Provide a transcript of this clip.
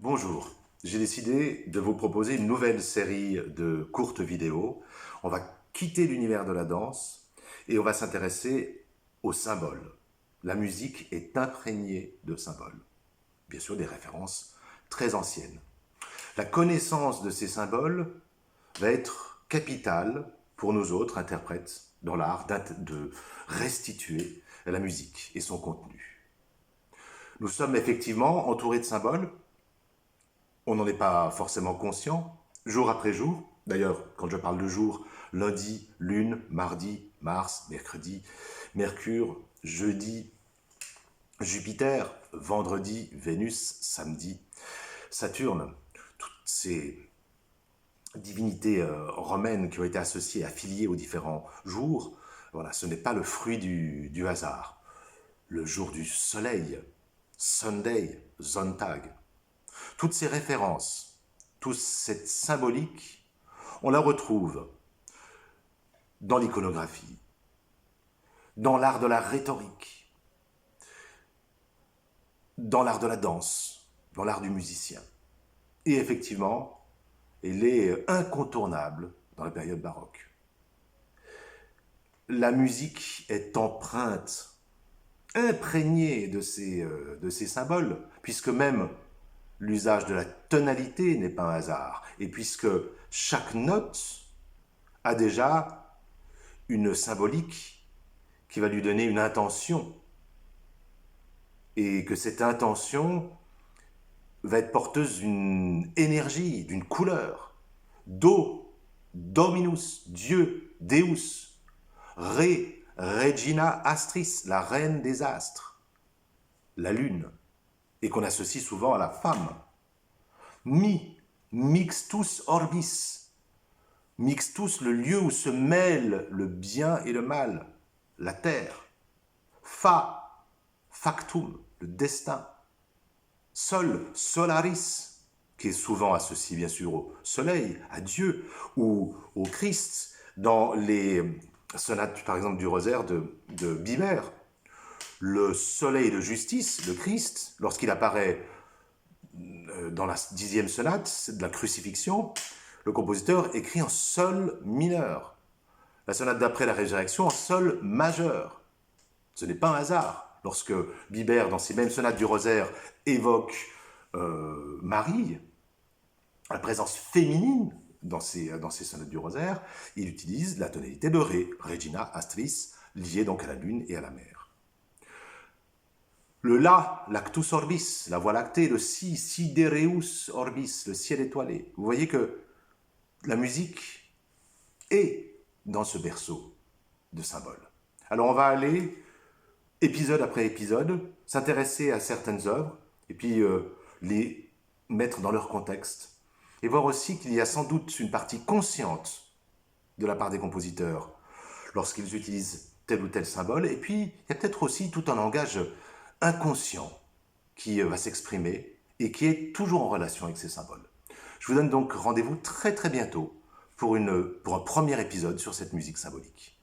Bonjour, j'ai décidé de vous proposer une nouvelle série de courtes vidéos. On va quitter l'univers de la danse et on va s'intéresser aux symboles. La musique est imprégnée de symboles, bien sûr des références très anciennes. La connaissance de ces symboles va être capitale pour nous autres interprètes dans l'art de restituer la musique et son contenu. Nous sommes effectivement entourés de symboles. On n'en est pas forcément conscient, jour après jour. D'ailleurs, quand je parle de jour, lundi, lune, mardi, Mars, mercredi, Mercure, jeudi, Jupiter, vendredi, Vénus, samedi, Saturne. Toutes ces divinités romaines qui ont été associées, affiliées aux différents jours, voilà, ce n'est pas le fruit du hasard. Le jour du soleil, Sunday, Sonntag. Toutes ces références, toute cette symbolique, on la retrouve dans l'iconographie, dans l'art de la rhétorique, dans l'art de la danse, dans l'art du musicien. Et effectivement, elle est incontournable dans la période baroque. La musique est empreinte, imprégnée de ces symboles, puisque même l'usage de la tonalité n'est pas un hasard. Et puisque chaque note a déjà une symbolique qui va lui donner une intention. Et que cette intention va être porteuse d'une énergie, d'une couleur. Do, Dominus, Dieu, Deus. Ré, Regina Astris, la reine des astres. La lune. Et qu'on associe souvent à la femme. Mi, mixtus orbis. Mixtus, le lieu où se mêlent le bien et le mal, la terre. Fa, factum, le destin. Sol, solaris, qui est souvent associé bien sûr au soleil, à Dieu, ou au Christ, dans les sonates par exemple du rosaire de Bibert. Le soleil de justice, le Christ, lorsqu'il apparaît dans la 10e sonate de la crucifixion, le compositeur écrit en sol mineur. La sonate d'après la résurrection en sol majeur. Ce n'est pas un hasard. Lorsque Bibert, dans ces mêmes sonates du rosaire, évoque Marie, la présence féminine dans ces sonates du rosaire, il utilise la tonalité de Ré, Regina Astris, liée donc à la lune et à la mer. Le La, lactus orbis, la voie lactée, le Si, sidereus orbis, le ciel étoilé. Vous voyez que la musique est dans ce berceau de symboles. Alors on va aller, épisode après épisode, s'intéresser à certaines œuvres, et puis les mettre dans leur contexte, et voir aussi qu'il y a sans doute une partie consciente de la part des compositeurs lorsqu'ils utilisent tel ou tel symbole, et puis il y a peut-être aussi tout un langage inconscient qui va s'exprimer et qui est toujours en relation avec ces symboles. Je vous donne donc rendez-vous très très bientôt pour un premier épisode sur cette musique symbolique.